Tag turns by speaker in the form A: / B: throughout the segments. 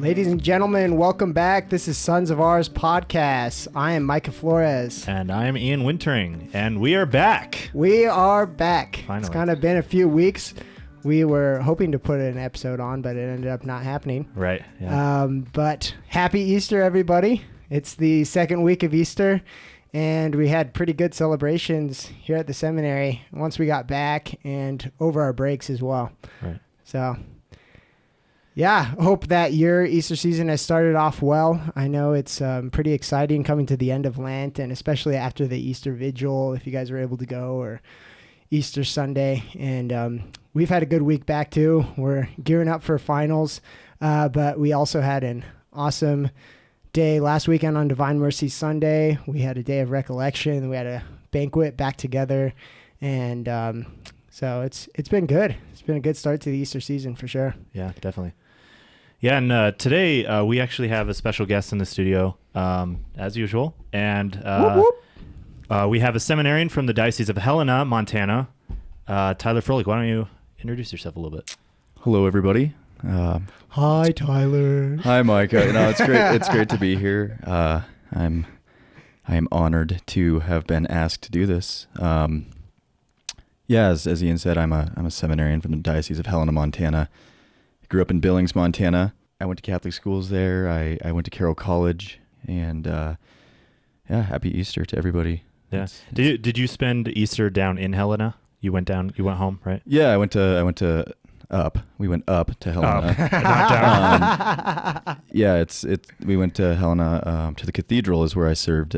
A: Ladies and gentlemen, welcome back. This is Sons of Ours podcast. I am Micah Flores.
B: And I am Ian Wintering. And we are back.
A: We are back.
B: Finally.
A: It's kind of been a few weeks. We were hoping to put an episode on, but it ended up not happening.
B: Right. Yeah.
A: But happy Easter, everybody. It's the second week of Easter, and we had pretty good celebrations here at the seminary once we got back and over our breaks as well.
B: Right.
A: So, yeah, hope that your Easter season has started off well. I know it's pretty exciting coming to the end of Lent, and especially after the Easter Vigil, if you guys were able to go, or Easter Sunday. And we've had a good week back, too. We're gearing up for finals, but we also had an awesome day last weekend on Divine Mercy Sunday. We had a day of recollection. We had a banquet back together, and so it's been good. It's been a good start to the Easter season for sure.
B: Yeah, definitely. Yeah, and today we actually have a special guest in the studio, as usual. And
A: Whoop, whoop.
B: We have a seminarian from the Diocese of Helena, Montana, Tyler Frohlich. Why don't you introduce yourself a little bit?
C: Hello, everybody.
A: Hi, Tyler.
C: Hi, Micah. It's great. It's great to be here. I am honored to have been asked to do this. As Ian said, I'm a seminarian from the Diocese of Helena, Montana. I grew up in Billings, Montana. I went to Catholic schools there. I went to Carroll College, and happy Easter to everybody.
B: Yeah. Did you spend Easter down in Helena? You went home, right?
C: Yeah, I went to up. We went up to Helena.
B: Not down.
C: We went to Helena, to the cathedral is where I served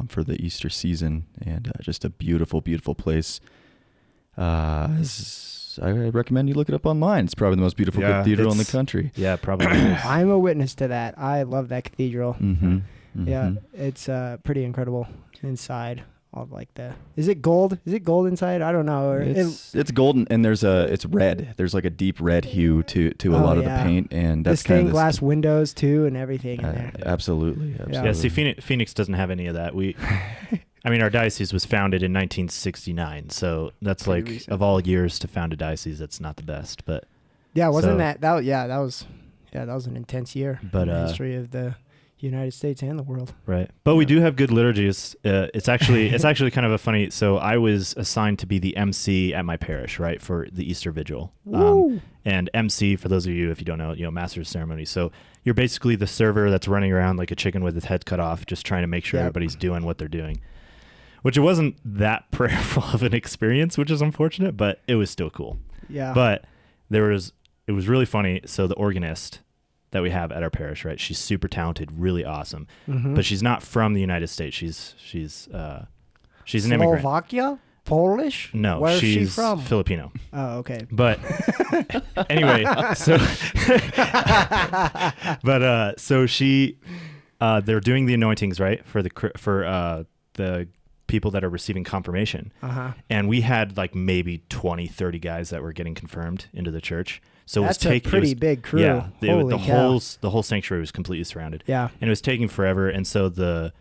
C: for the Easter season, and just a beautiful, beautiful place. I recommend you look it up online. It's probably the most beautiful cathedral in the country.
B: Yeah, probably is.
A: I'm a witness to that. I love that cathedral.
C: Mm-hmm. Mm-hmm.
A: Yeah, it's pretty incredible inside. Is it gold? Is it gold inside? I don't know.
C: It's golden, and it's red. There's like a deep red hue to a lot of the paint, and that's
A: the stained glass windows too, and everything in there.
C: Absolutely.
B: Yeah. See, Phoenix doesn't have any of that. Our diocese was founded in 1969, so that's pretty like recent. Of all years to found a diocese, that's not the best. But
A: yeah, that was an intense year in the history of the United States and the world.
B: Right. But we do have good liturgies. It's actually kind of a funny, so I was assigned to be the MC at my parish, right, for the Easter Vigil. And MC, for those of you, if you don't know, Master of Ceremony. So you're basically the server that's running around like a chicken with its head cut off, just trying to make sure everybody's doing what they're doing. Which it wasn't that prayerful of an experience, which is unfortunate, but it was still cool.
A: Yeah.
B: But it was really funny. So the organist that we have at our parish, right? She's super talented, really awesome, but she's not from the United States. She's an immigrant.
A: Slovakia? Polish?
B: No,
A: Where
B: she's
A: is she from?
B: Filipino.
A: Oh, okay.
B: But anyway, so she, they're doing the anointings, right, for the people that are receiving confirmation. And we had like maybe 20, 30 guys that were getting confirmed into the church. So
A: that's a pretty big crew.
B: Yeah, the whole sanctuary was completely surrounded.
A: Yeah,
B: and it was taking forever. And so the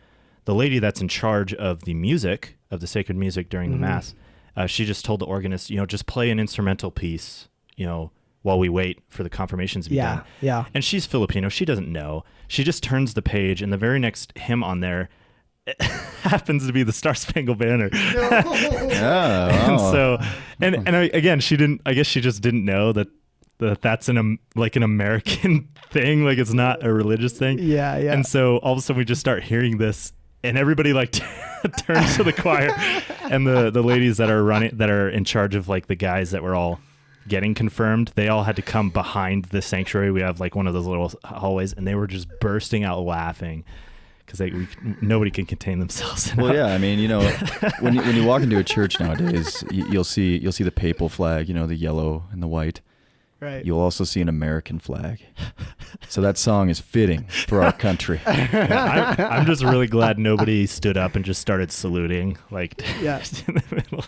B: lady that's in charge of the music, of the sacred music during the mass, she just told the organist, just play an instrumental piece, while we wait for the confirmations to be done.
A: Yeah.
B: And she's Filipino. She doesn't know. She just turns the page, and the very next hymn on there it happens to be the Star Spangled Banner. And so, again, I guess she just didn't know that's an American thing. Like, it's not a religious thing.
A: Yeah.
B: And so all of a sudden we just start hearing this, and everybody turns to the choir, and the ladies that are in charge of like the guys that were all getting confirmed, they all had to come behind the sanctuary. We have like one of those little hallways, and they were just bursting out laughing. Because nobody can contain themselves.
C: Well, yeah, when you walk into a church nowadays, you'll see the papal flag, the yellow and the white.
A: Right.
C: You'll also see an American flag. So that song is fitting for our country.
B: Yeah, I'm just really glad nobody stood up and just started saluting. Like, in the middle.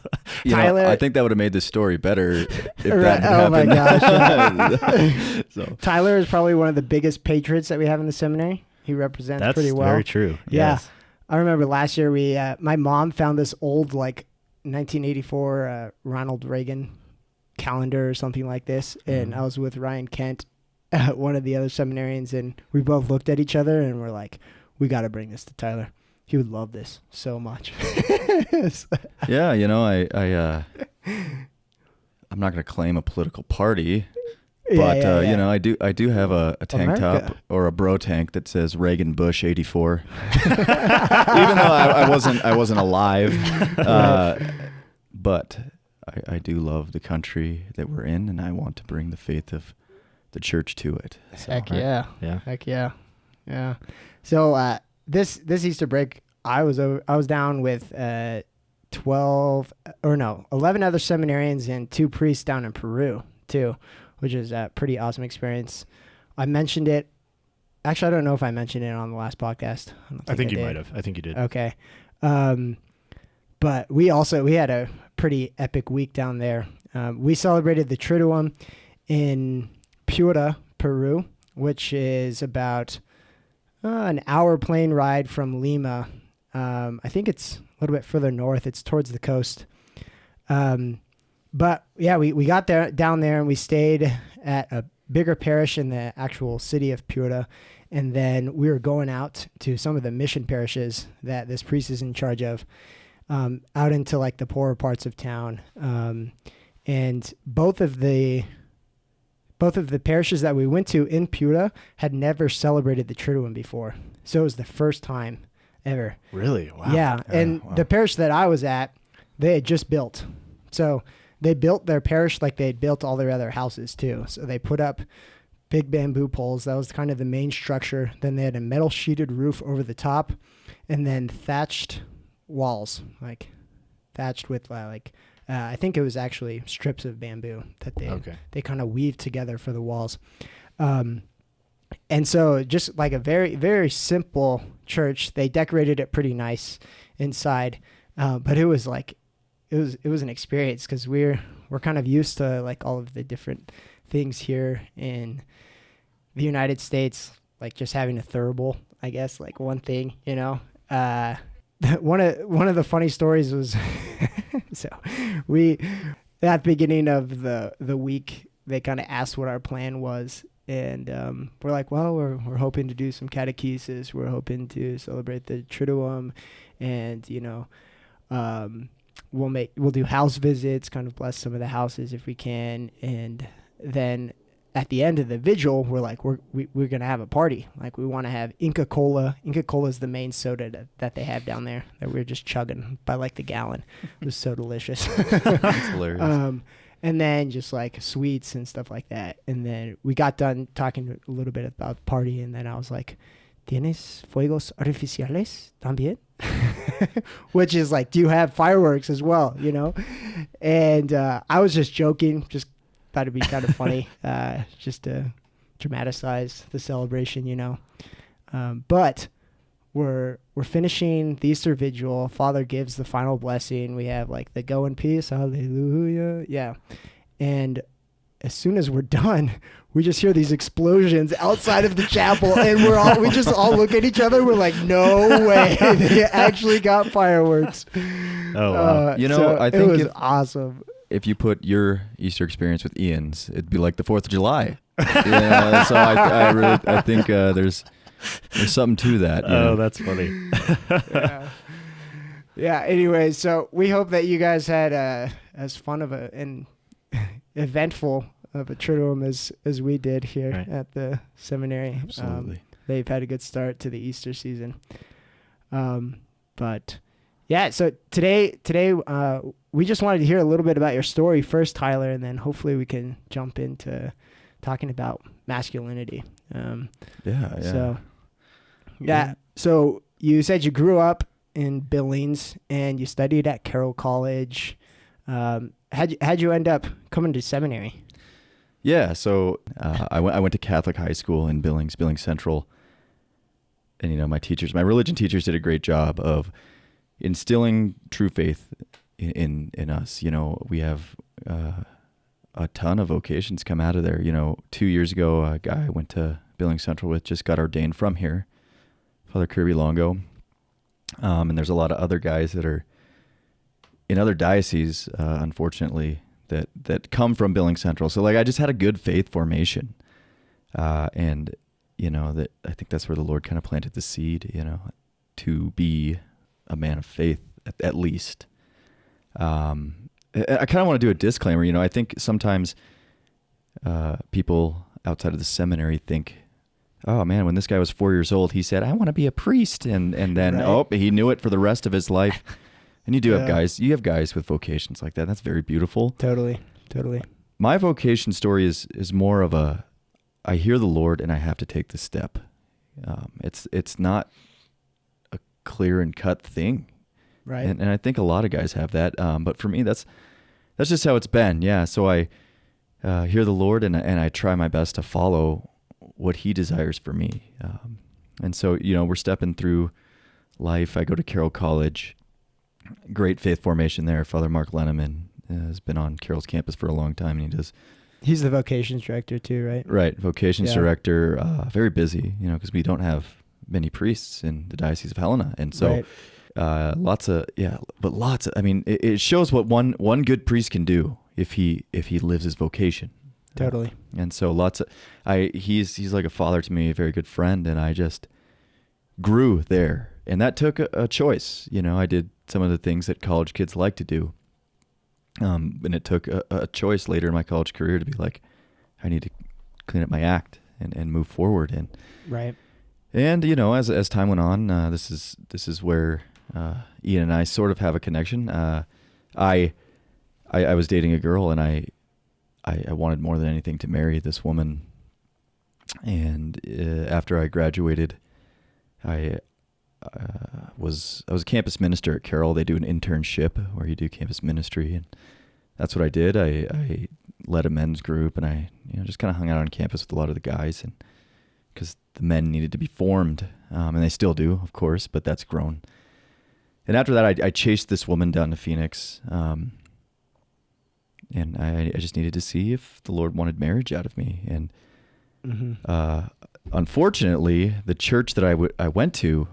A: Tyler,
C: I think that would have made the story better if that happened.
A: My gosh. So. Tyler is probably one of the biggest patriots that we have in the seminary. He represents pretty well.
B: That's very true.
A: Yeah.
B: Yes.
A: I remember last year my mom found this old 1984 Ronald Reagan calendar or something like this, and I was with Ryan Kent one of the other seminarians, and we both looked at each other and we're like, we got to bring this to Tyler. He would love this so much.
C: Yeah, I'm not going to claim a political party, but I do have a tank top or a bro tank that says Reagan Bush 84. Even though I wasn't alive, but I do love the country that we're in, and I want to bring the faith of the church to it.
A: So, Heck yeah. Heck yeah. Yeah. So this Easter break, I was down with 11 other seminarians and 2 priests down in Peru too, which is a pretty awesome experience. I mentioned it. Actually, I don't know if I mentioned it on the last podcast.
B: I think you might have. I think you did.
A: Okay. But we had a pretty epic week down there. We celebrated the Triduum in Piura, Peru, which is about an hour plane ride from Lima. I think it's a little bit further north. It's towards the coast. But yeah, we got down there and we stayed at a bigger parish in the actual city of Piura. And then we were going out to some of the mission parishes that this priest is in charge of, out into like the poorer parts of town. And both of the parishes that we went to in Piura had never celebrated the Triduum before. So it was the first time ever.
B: Really? Wow.
A: Yeah. And the parish that I was at, they had just built. So they built their parish like they had built all their other houses too. So they put up big bamboo poles. That was kind of the main structure. Then they had a metal sheeted roof over the top, and then thatched walls, like thatched with I think it was actually strips of bamboo that they kind of weaved together for the walls. And so just like a very, very simple church. They decorated it pretty nice inside. But it was like, it was an experience because we're kind of used to like all of the different things here in the United States, like just having a thurible, I guess, like one thing, one of the funny stories was, so we, at the beginning of the week, they kind of asked what our plan was. And we're like, well, we're hoping to do some catechesis. We're hoping to celebrate the Triduum, and we'll do house visits, kind of bless some of the houses if we can. And then at the end of the vigil, we're like, we're gonna have a party. Like we want to have Inca Cola. Inca Cola is the main soda that they have down there that we're just chugging by like the gallon. It was so delicious.
C: That's hilarious.
A: And then just like sweets and stuff like that. And then we got done talking a little bit about the party. And then I was like, ¿Tienes fuegos artificiales también? Which is like, do you have fireworks as well? And I was just joking, just thought it'd be kind of funny, just to dramatize the celebration, But we're finishing the Easter Vigil. Father gives the final blessing. We have like the go in peace, hallelujah. Yeah. And as soon as we're done, we just hear these explosions outside of the chapel, and we just all look at each other. We're like, no way, they actually got fireworks.
B: Oh, wow.
C: I think
A: it was awesome.
C: If you put your Easter experience with Ian's, it'd be like the 4th of July. Yeah, so I think there's something to that.
B: That's funny.
A: Yeah. Anyway, so we hope that you guys had as fun of an eventful of a Triduum as we did here at the seminary.
C: Absolutely.
A: They've had a good start to the Easter season. But yeah, so today we just wanted to hear a little bit about your story first, Tyler, and then hopefully we can jump into talking about masculinity. So you said you grew up in Billings and you studied at Carroll College. How'd you end up coming to seminary?
C: Yeah, so I went to Catholic high school in Billings Central, and my religion teachers did a great job of instilling true faith in us. We have a ton of vocations come out of there. 2 years ago, a guy I went to Billings Central with just got ordained from here, Father Kirby Longo, and there's a lot of other guys that are in other dioceses, unfortunately, that come from Billings Central. So I just had a good faith formation. And, that I think that's where the Lord kind of planted the seed, to be a man of faith at least. I kind of want to do a disclaimer. I think sometimes people outside of the seminary think, oh man, when this guy was 4 years old, he said, I want to be a priest. And then,
A: Right.
C: he knew it for the rest of his life. And you do have
A: Yeah.
C: guys with vocations like that. That's very beautiful.
A: Totally.
C: My vocation story is more of I hear the Lord and I have to take the step. It's not a clear and cut thing.
A: Right.
C: And I think a lot of guys have that. But for me, that's just how it's been. Yeah. So I hear the Lord and I try my best to follow what he desires for me. And so, we're stepping through life. I go to Carroll College, great faith formation there. Father Mark Lenneman has been on Carroll's campus for a long time, and
A: He's the vocations director too, right?
C: Right. Vocations
A: Yeah.
C: director, very busy, because we don't have many priests in the Diocese of Helena. And so,
A: Right.
C: it shows what one good priest can do if he lives his vocation.
A: Totally.
C: And so he's like a father to me, a very good friend. And I just grew there, and that took a choice. I did some of the things that college kids like to do. And it took a choice later in my college career to be like, I need to clean up my act and move forward.
A: Right.
C: And as time went on, this is where Ian and I sort of have a connection. I was dating a girl, and I wanted more than anything to marry this woman. And after I graduated, I was a campus minister at Carroll. They do an internship where you do campus ministry, and that's what I did. I led a men's group, and I just kind of hung out on campus with a lot of the guys, and because the men needed to be formed, and they still do, of course, but that's grown. And after that, I chased this woman down to Phoenix, and I just needed to see if the Lord wanted marriage out of me. And unfortunately, the church that I went to,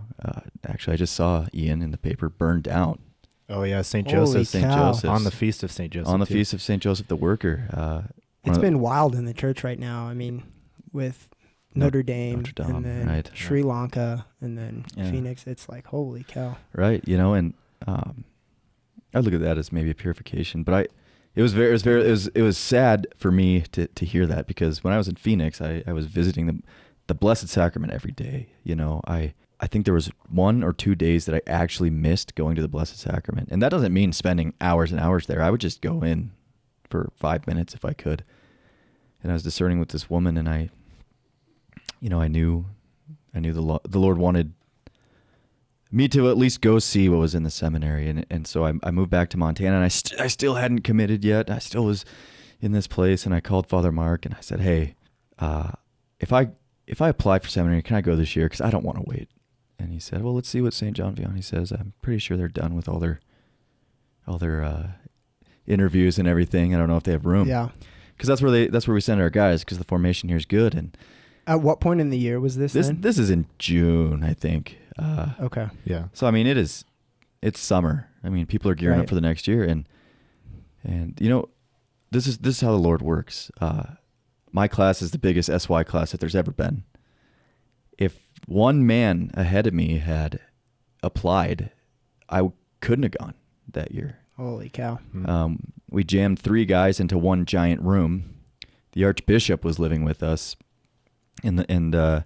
C: actually, I just saw Ian in the paper, burned down.
B: Oh yeah, St.
A: Holy
B: Joseph.
C: St.
A: cow.
C: Joseph's.
B: On the feast of St. Joseph.
C: On the
B: too.
C: Feast of St. Joseph the Worker.
A: It's been wild in the church right now. I mean, with Notre Dame,
C: Notre Dame,
A: and then
C: right.
A: Sri Lanka, and then
C: Yeah.
A: Phoenix. It's like, holy cow.
C: Right, and I look at that as maybe a purification, but it was sad for me to hear that, because when I was in Phoenix, I was visiting the Blessed Sacrament every day. I think there was 1 or 2 days that I actually missed going to the Blessed Sacrament, and that doesn't mean spending hours and hours there. I would just go in for 5 minutes if I could. And I was discerning with this woman, and I knew the Lord wanted me to at least go see what was in the seminary. And so I moved back to Montana, and I still hadn't committed yet. I still was in this place, and I called Father Mark, and I said, hey, if I apply for seminary, can I go this year? Because I don't want to wait. And he said, well, let's see what St. John Vianney says. I'm pretty sure they're done with all their interviews and everything. I don't know if they have room.
A: Yeah.
C: Because that's where we send our guys, because the formation here is good. And
A: At what point in the year was this then?
C: this is in June, I think.
A: Okay.
B: Yeah.
C: So I mean, it's summer. I mean, people are gearing
A: Right.
C: up for the next year, and this is how the Lord works. My class is the biggest SY class that there's ever been. If one man ahead of me had applied, I couldn't have gone that year.
A: Holy cow.
C: We jammed 3 guys into one giant room. The Archbishop was living with us, so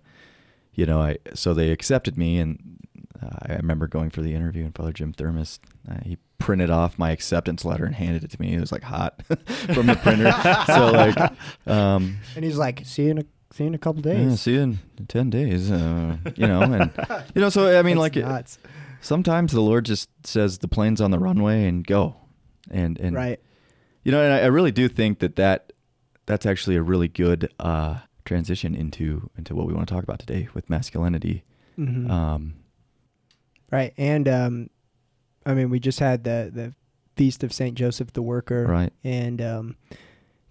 C: they accepted me, and I remember going for the interview, and Father Jim Thermos, he printed off my acceptance letter and handed it to me. It was like hot from the printer. So like,
A: And he's like, see you in a couple days.
C: yeah, see you in 10 days, and so I mean,
A: That's
C: like,
A: nuts.
C: sometimes the Lord just says the plane's on the runway and go, and
A: Right.
C: and I really do think that's actually a really good transition into what we want to talk about today with masculinity.
A: Mhm. Right. And I mean, we just had the Feast of St. Joseph the Worker.
C: Right.
A: And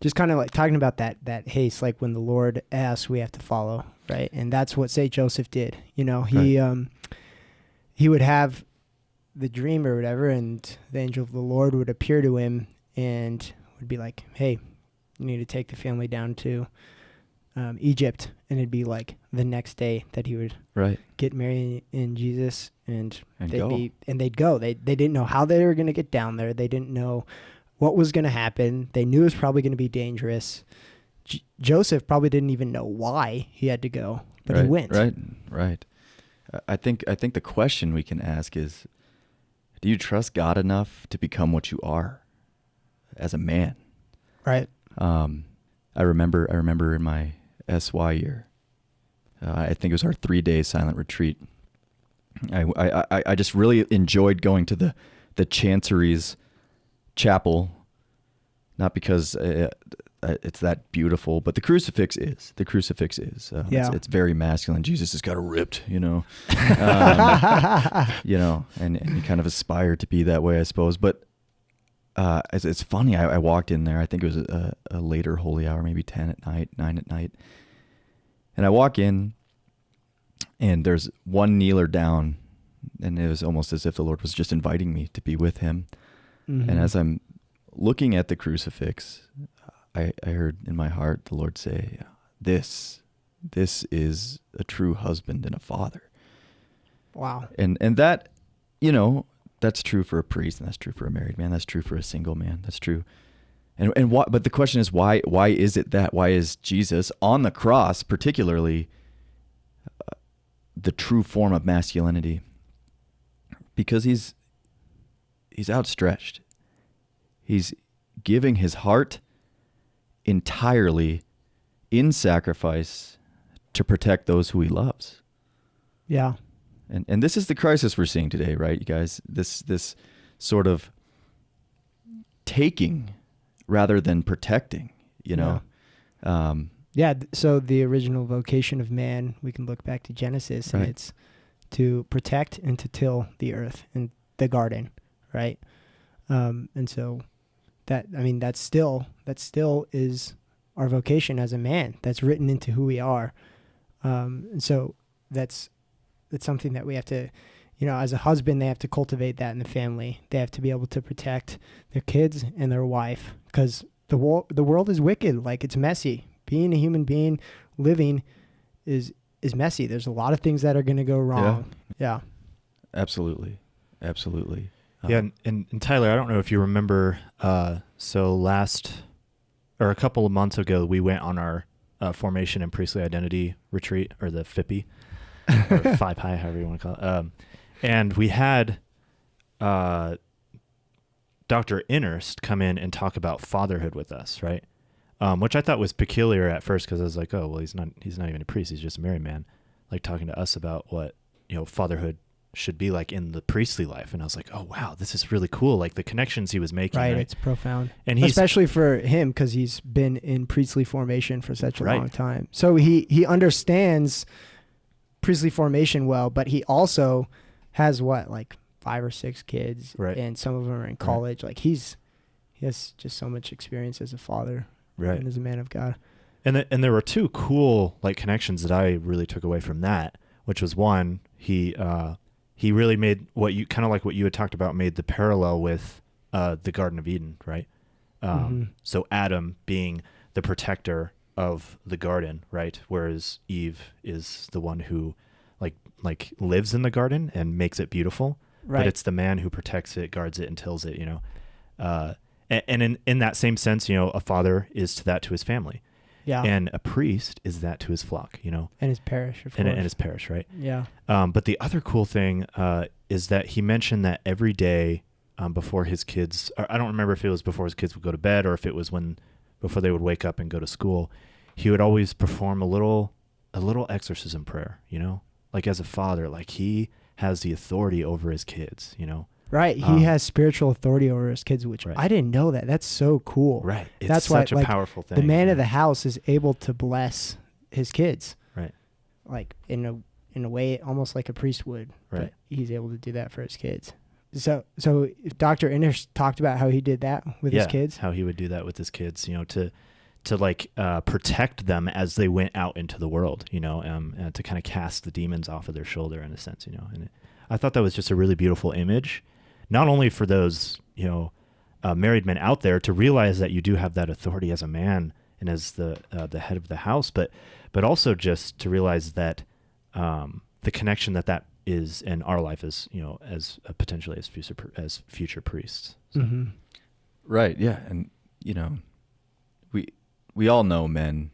A: just kind of like talking about that haste, like when the Lord asks, we have to follow, right? And that's what St. Joseph did. He would have the dream or whatever, and the angel of the Lord would appear to him and would be like, hey, you need to take the family down to Egypt, and it'd be like the next day that he would
C: Right.
A: get married in Jesus, and they'd
C: go.
A: they'd go. They didn't know how they were going to get down there. They didn't know what was going to happen. They knew it was probably going to be dangerous. Joseph probably didn't even know why he had to go, but he went.
C: Right. I think the question we can ask is, do you trust God enough to become what you are as a man?
A: Right.
C: I remember in my SY year, I think it was our 3-day silent retreat. I just really enjoyed going to the Chancery's chapel, not because it's that beautiful, but the crucifix is. It's very masculine. Jesus has got it ripped, you know, and you kind of aspire to be that way, I suppose. But it's funny. I walked in there. I think it was a later holy hour, maybe 10 at night, 9 at night. And I walk in, and there's one kneeler down, and it was almost as if the Lord was just inviting me to be with him.
A: Mm-hmm.
C: And as I'm looking at the crucifix, I heard in my heart the Lord say, this is a true husband and a father.
A: Wow.
C: And that, that's true for a priest, and that's true for a married man. That's true for a single man. That's true. And why, but the question is, why is it that? Why is Jesus on the cross, particularly, the true form of masculinity? Because he's outstretched. He's giving his heart entirely in sacrifice to protect those who he loves.
A: Yeah.
C: And this is the crisis we're seeing today, right, you guys? This sort of taking rather than protecting,
A: Yeah. So the original vocation of man, we can look back to Genesis, and it's to protect and to till the earth and the garden, right? And so that still is our vocation as a man. That's written into who we are. And so that's something that we have to, as a husband, they have to cultivate that in the family. They have to be able to protect their kids and their wife, because the world is wicked. Like, it's messy. Being a human being, living is messy. There's a lot of things that are going to go wrong. Yeah.
C: Absolutely.
B: Yeah, and Tyler, I don't know if you remember, so a couple of months ago, we went on our formation and priestly identity retreat, or the FIPI, or 5 High, however you want to call it. And we had Dr. Innerst come in and talk about fatherhood with us, right? Which I thought was peculiar at first, because I was like, oh, well, he's not even a priest. He's just a married man, like talking to us about what, fatherhood should be like in the priestly life. And I was like, oh, wow, this is really cool. Like the connections he was making.
A: Right. It's profound.
B: And
A: especially for him, because he's been in priestly formation for such a long time. So he understands priestly formation well, but he also has 5 or 6 kids, and some of them are in college. Like he has just so much experience as a father, and as a man of God.
B: And there were 2 cool connections that I really took away from that, which was, one, he really made what you had talked about, made the parallel with the Garden of Eden, right? So Adam being the protector of the garden, right? Whereas Eve is the one who like lives in the garden and makes it beautiful. Right. But it's the man who protects it, guards it, and tills it, And in that same sense, a father is to his family. Yeah. And a priest is that to his flock, And
A: his parish, of course.
B: And his parish, right?
A: Yeah.
B: But the other cool thing is that he mentioned that every day before his kids, I don't remember if it was before his kids would go to bed or if it was before they would wake up and go to school, he would always perform a little exorcism prayer, Like as a father, he has the authority over his kids,
A: Right. He has spiritual authority over his kids, which I didn't know that. That's so cool.
B: Right. It's
A: that's
B: such
A: why,
B: a powerful thing.
A: The man of the house is able to bless his kids.
B: Right.
A: Like in a way, almost like a priest would.
B: Right.
A: But he's able to do that for his kids. So if Dr. Inner talked about how he did that with his kids.
B: How he would do that with his kids, to protect them as they went out into the world, and to kind of cast the demons off of their shoulder in a sense, And I thought that was just a really beautiful image, not only for those, married men out there to realize that you do have that authority as a man and as the head of the house, but also just to realize that the connection that is in our life as as potentially as future priests. So.
A: Mm-hmm.
C: Right. Yeah. And we all know men,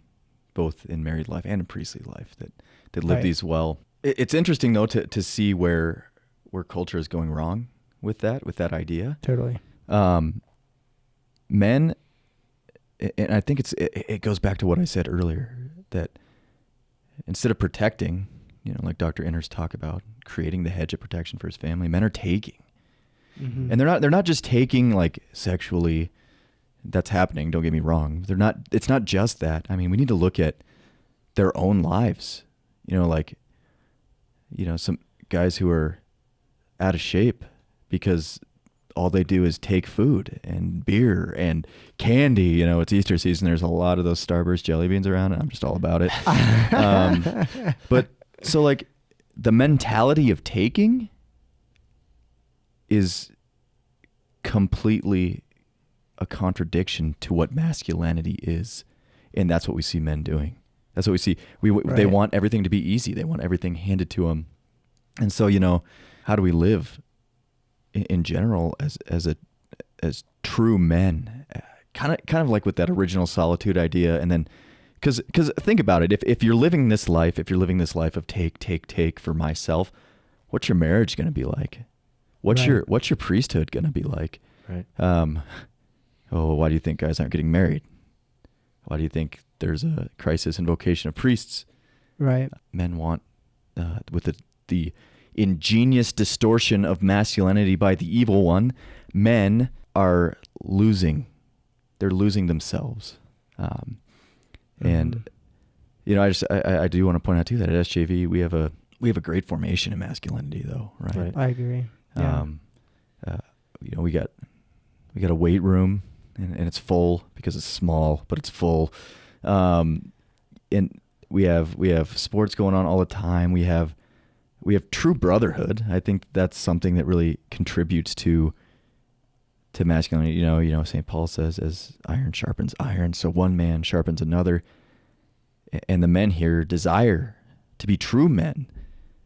C: both in married life and in priestly life, that live
A: Right.
C: these well. It's interesting though to see where culture is going wrong with that idea.
A: Totally.
C: Men, and I think it goes back to what I said earlier, that instead of protecting, like Dr. Inners talk about, creating the hedge of protection for his family, men are taking.
A: Mm-hmm.
C: And they're not just taking like sexually. That's happening, don't get me wrong. It's not just that. I mean, we need to look at their own lives. Some guys who are out of shape because all they do is take food and beer and candy. It's Easter season. There's a lot of those Starburst jelly beans around, and I'm just all about it. But so like the mentality of taking is completely a contradiction to what masculinity is. And that's what we see men doing. That's what we see. They want everything to be easy. They want everything handed to them. And so, how do we live in general as true men? Kind of like with that original solitude idea. And then, because think about it. If you're living this life of take for myself, what's your marriage going to be like? What's your priesthood going to be like?
B: Right.
C: Why do you think guys aren't getting married? Why do you think there's a crisis in vocation of priests?
A: Right.
C: Men want, with the ingenious distortion of masculinity by the evil one, men are losing. They're losing themselves. And I do want to point out too that at SJV we have a great formation in masculinity though, right?
A: I agree. Yeah.
C: We got a weight room and it's full because it's small, but it's full. And we have sports going on all the time. We have true brotherhood. I think that's something that really contributes to masculinity. St. Paul says, as iron sharpens iron, so one man sharpens another. And the men here desire to be true men.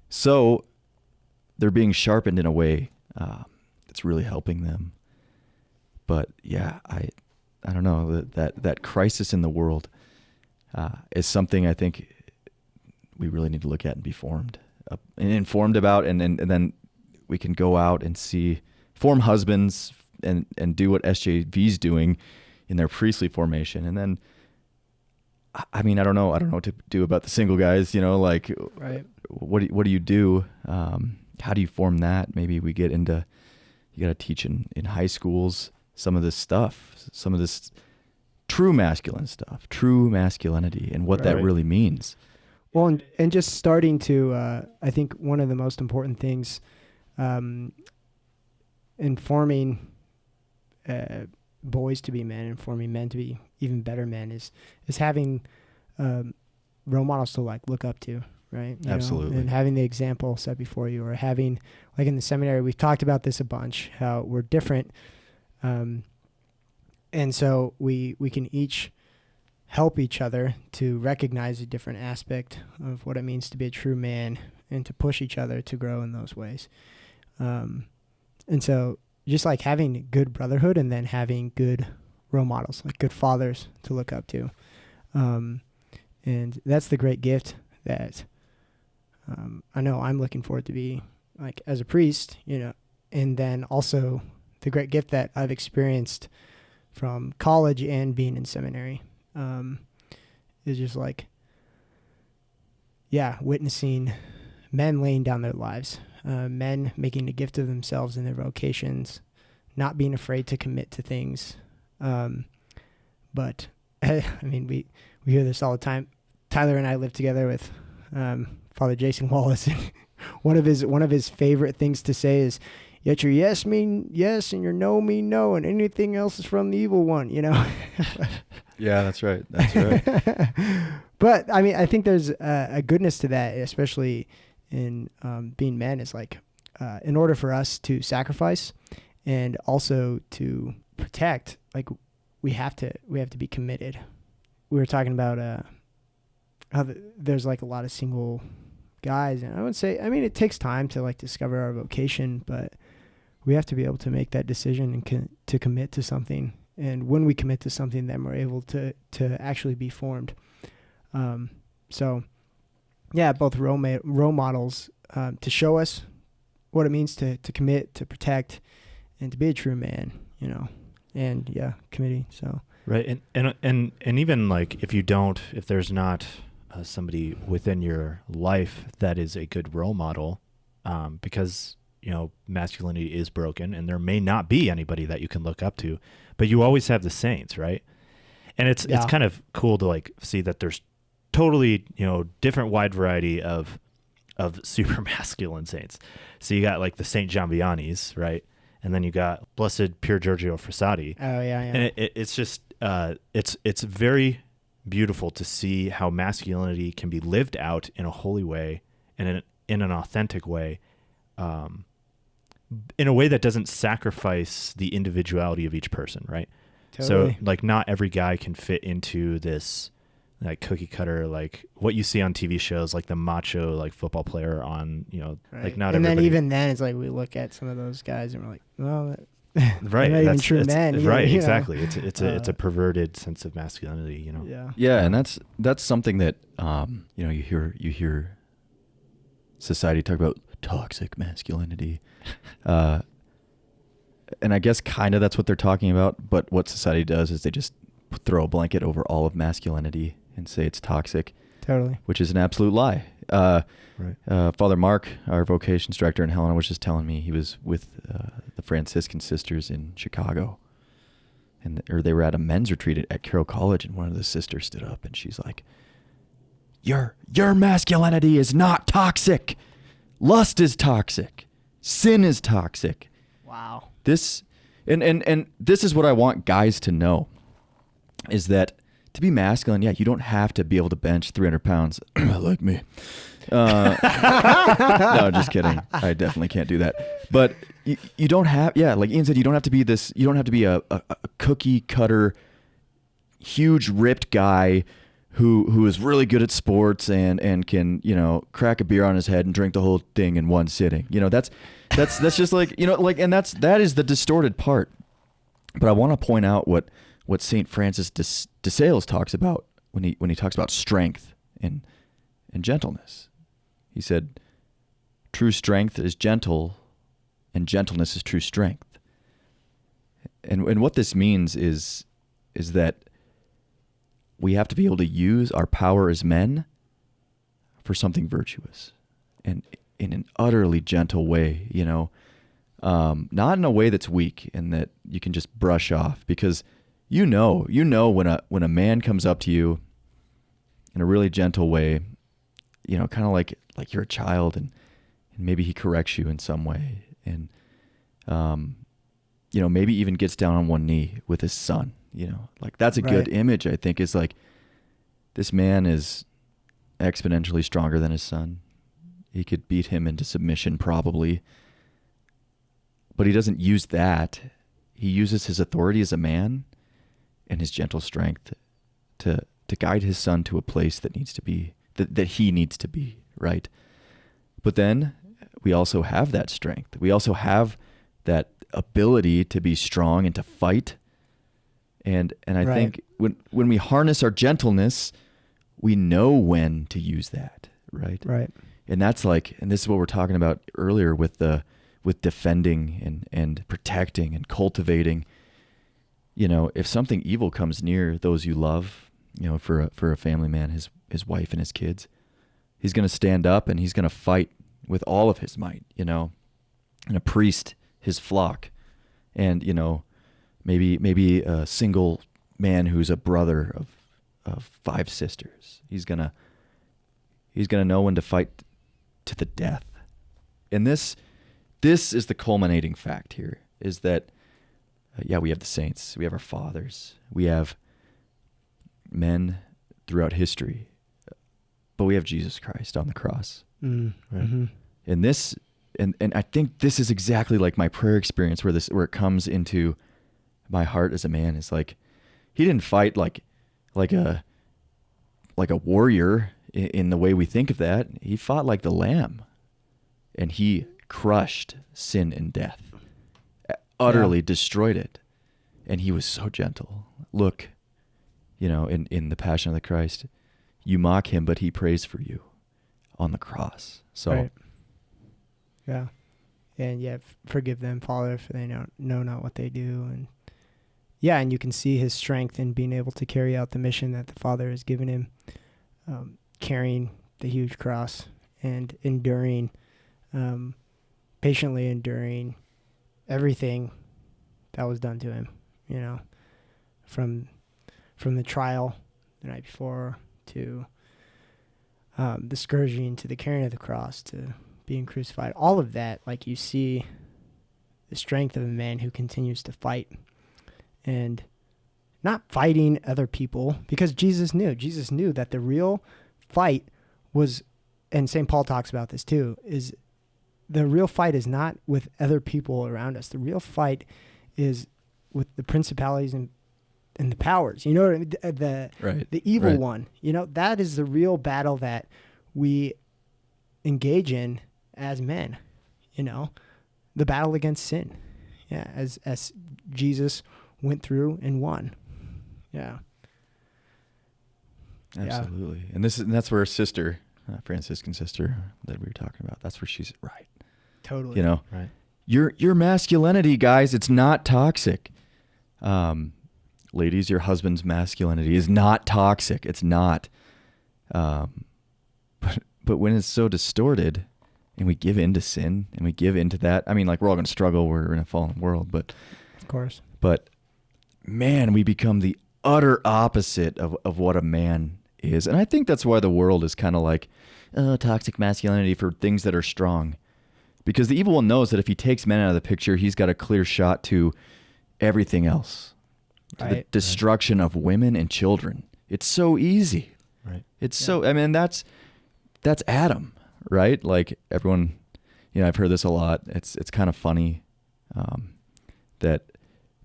C: So they're being sharpened in a way that's really helping them. But yeah, I don't know, that crisis in the world is something I think we really need to look at and be informed about, and then we can go out and form husbands and do what SJV's doing in their priestly formation. And then, I mean, I don't know what to do about the single guys, like,
A: right.
C: What do you do? How do you form that? Maybe we get into, you got to teach in high schools some of this true masculine stuff, true masculinity, and what that really means.
A: Well, and just starting to, I think one of the most important things in forming boys to be men and forming men to be even better men is having role models to look up to, right?
C: Absolutely.
A: And having the example set before you, or having, like in the seminary, we've talked about this a bunch, how we're different. And so we can each help each other to recognize a different aspect of what it means to be a true man, and to push each other to grow in those ways. And so just like having good brotherhood, and then having good role models, like good fathers to look up to. And that's the great gift that I know I'm looking forward to be like as a priest, and then also the great gift that I've experienced from college and being in seminary is just witnessing men laying down their lives, men making a gift of themselves in their vocations, not being afraid to commit to things. But I mean, we hear this all the time. Tyler and I live together with Father Jason Wallace, and one of his favorite things to say is, "Yet your yes mean yes, and your no mean no, and anything else is from the evil one."
C: Yeah, that's right. That's right.
A: But I mean, I think there's a goodness to that, especially in being men. Is in order for us to sacrifice and also to protect, we have to be committed we were talking about how there's like a lot of single guys, and I would say, I mean, it takes time to like discover our vocation, but we have to be able to make that decision and to commit to something. And when we commit to something, then we're able to actually be formed. So yeah, both role models to show us what it means to commit, to protect, and to be a true man, you know, and yeah, committing. So
B: right, and even like if there's not somebody within your life that is a good role model, because you know masculinity is broken, and there may not be anybody that you can look up to, but you always have the saints, right? And it's kind of cool to like see that there's totally, you know, different wide variety of super masculine saints. So you got like the Saint Giambianis, right? And then you got Blessed Pier Giorgio Frassati.
A: Oh yeah.
B: And it's just it's very beautiful to see how masculinity can be lived out in a holy way and in an authentic way, in a way that doesn't sacrifice the individuality of each person, right?
A: Totally.
B: So like not every guy can fit into this like cookie cutter, like what you see on TV shows, like the macho like football player on, you know,
A: right.
B: like not
A: and
B: everybody.
A: then even then it's like we look at some of those guys and we're like, well,
B: right,
A: not even true men,
B: right?
A: you know?
B: Exactly. It's a perverted sense of masculinity, you know.
C: Yeah, and that's something that you know, you hear society talk about toxic masculinity, and I guess kind of that's what they're talking about. But what society does is they just throw a blanket over all of masculinity and say it's toxic.
A: Totally.
C: Which is an absolute lie.
B: Right.
C: Father Mark, our vocations director in Helena, was just telling me he was with the Franciscan sisters in Chicago, or they were at a men's retreat at Carroll College, and one of the sisters stood up and she's like, "Your masculinity is not toxic. Lust is toxic. Sin is toxic."
A: Wow.
C: This and this is what I want guys to know, is that to be masculine, yeah, you don't have to be able to bench 300 pounds like me. No, just kidding. I definitely can't do that. But you don't have, yeah, like Ian said, you don't have to be this, you don't have to be a cookie cutter, huge ripped guy who is really good at sports and can, you know, crack a beer on his head and drink the whole thing in one sitting. You know, that's just like, you know, like, and that is the distorted part. But I want to point out what St. Francis de Sales talks about when he talks about strength and gentleness. He said, "True strength is gentle, and gentleness is true strength." And what this means is that we have to be able to use our power as men for something virtuous, and in an utterly gentle way, you know, not in a way that's weak and that you can just brush off, because you know when a man comes up to you in a really gentle way, you know, kind of like you're a child, and maybe he corrects you in some way, and you know, maybe even gets down on one knee with his son, you know, like that's a good image, I think, is like this man is exponentially stronger than his son. He could beat him into submission probably, but he doesn't use that. He uses his authority as a man and his gentle strength to guide his son to a place that needs to be, that he needs to be, right? But then we also have that strength. We also have that ability to be strong and to fight. And I think when we harness our gentleness, we know when to use that, right?
A: Right.
C: And that's like, and this is what we're talking about earlier with defending and protecting and cultivating. You know, if something evil comes near those you love, you know, for a family man, his wife and his kids, he's going to stand up and he's going to fight with all of his might, you know, and a priest, his flock, and, you know, maybe a single man who's a brother of 5 sisters. He's going to know when to fight to the death. And this is the culminating fact here, is that, we have the saints, we have our fathers, we have men throughout history, but we have Jesus Christ on the cross.
A: Right. Mm-hmm.
C: And this, and I think this is exactly like my prayer experience, where it comes into my heart as a man, is like, he didn't fight like a like a warrior in the way we think of that. He fought like the lamb, and he crushed sin and death, utterly destroyed it. And he was so gentle. Look, in the Passion of the Christ, you mock him, but he prays for you on the cross. So,
A: right. Yeah. And forgive them, Father, for they know not what they do. And and you can see his strength in being able to carry out the mission that the Father has given him, carrying the huge cross and enduring, patiently enduring everything that was done to him, from the trial the night before to the scourging to the carrying of the cross to being crucified. All of that, like, you see the strength of a man who continues to fight and not fighting other people, because Jesus knew that the real fight was, and St. Paul talks about this too, is the real fight is not with other people around us. The real fight is with the principalities and the powers, the evil one. That is the real battle that we engage in as men, the battle against sin. Yeah, as Jesus went through and won. Yeah.
C: Absolutely. And that's where sister, Franciscan sister that we were talking about, that's where she's right.
A: Totally.
C: Right. Your masculinity, guys, it's not toxic. Ladies, your husband's masculinity is not toxic. It's not. But when it's so distorted and we give into sin and we give into that, I mean, like, we're all going to struggle. We're in a fallen world, but
A: of course.
C: But man, we become the utter opposite of what a man is. And I think that's why the world is kind of like, toxic masculinity for things that are strong. Because the evil one knows that if he takes men out of the picture, he's got a clear shot to everything else. To the destruction of women and children. It's so easy.
B: Right.
C: It's so, I mean, that's Adam, right? Like, everyone, I've heard this a lot. It's kind of funny that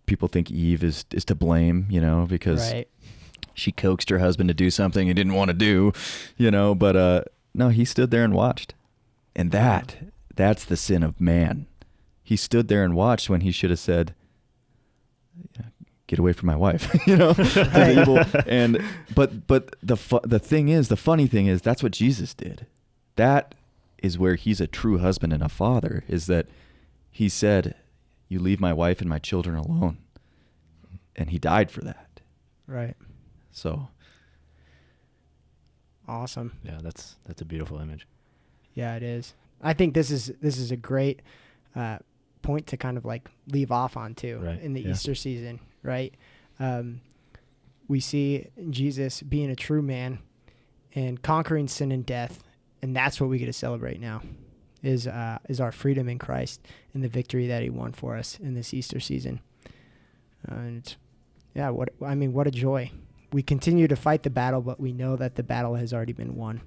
C: people think Eve is to blame, because she coaxed her husband to do something he didn't want to do, but no, he stood there and watched. And that's the sin of man. He stood there and watched when he should have said, get away from my wife, to the evil. And but the funny thing is that's what Jesus did. That is where he's a true husband and a father, is that he said, you leave my wife and my children alone. And he died for that.
A: Right.
C: So
A: awesome.
B: Yeah, that's a beautiful image.
A: Yeah, it is. I think this is a great point to kind of like leave off on too, in the Easter season, right? We see Jesus being a true man and conquering sin and death, and that's what we get to celebrate now, is our freedom in Christ and the victory that he won for us in this Easter season. And what a joy. We continue to fight the battle, but we know that the battle has already been won.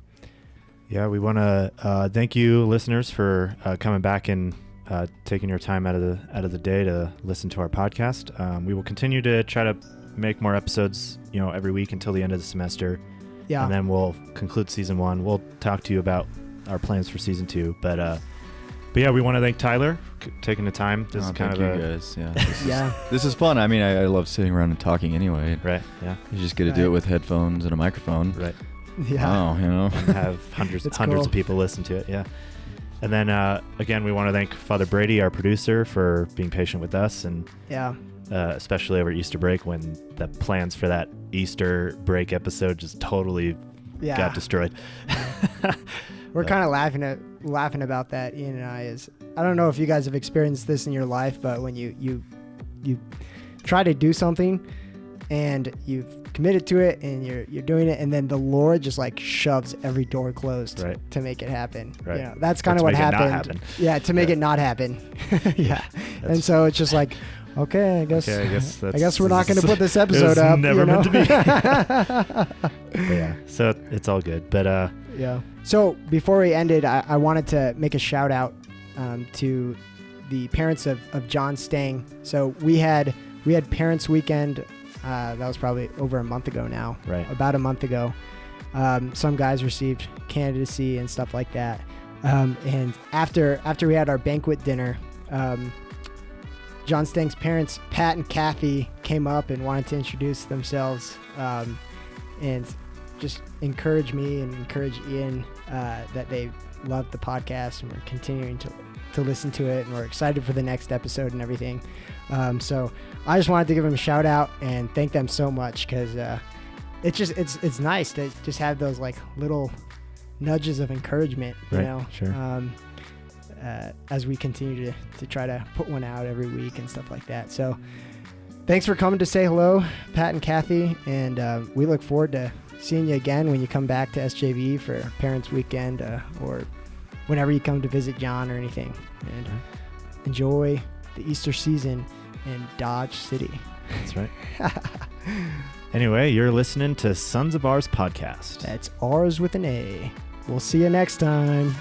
B: Yeah, we want to thank you, listeners, for coming back and taking your time out of the day to listen to our podcast. We will continue to try to make more episodes, every week until the end of the semester.
A: Yeah.
B: And then we'll conclude season 1. We'll talk to you about our plans for season 2. But yeah, we want to thank Tyler for taking the time. This is kind of
C: guys. Yeah. This is fun. I mean, I love sitting around and talking anyway.
B: Right. Yeah.
C: You just get to do it with headphones and a microphone.
B: Right.
A: Yeah.
C: Wow,
B: and have hundreds
A: cool.
B: of people listen to it. Yeah. And then again, we want to thank Father Brady, our producer, for being patient with us, and especially over Easter break when the plans for that Easter break episode just totally got destroyed.
A: We're kind of laughing about that, Ian and I. I don't know if you guys have experienced this in your life, but when you try to do something and you've committed to it and you're doing it, and then the Lord just like shoves every door closed to make it happen.
B: Right.
A: That's kind of what happened. Yeah, to make it not happen. Yeah. And so it's just like, okay, I guess we're not going to put this episode up.
B: Never meant to be. Yeah. So it's all good. But
A: yeah. So before we ended, I wanted to make a shout out to the parents of John Stang. So we had Parents Weekend. That was probably over a month ago now.
B: Right.
A: About a month ago. Some guys received candidacy and stuff like that. And after we had our banquet dinner, John Stang's parents, Pat and Kathy, came up and wanted to introduce themselves and just encourage me and encourage Ian that they loved the podcast and we're continuing to listen to it and we're excited for the next episode and everything. So I just wanted to give them a shout out and thank them so much because it's nice to just have those like little nudges of encouragement, you know,
B: sure.
A: As we continue to try to put one out every week and stuff like that. So thanks for coming to say hello, Pat and Kathy, and we look forward to seeing you again when you come back to SJV for Parents Weekend or whenever you come to visit John or anything. And enjoy the Easter season in Dodge City.
B: That's right. Anyway, you're listening to Sons of Ours podcast.
A: That's ours with an A. We'll see you next time.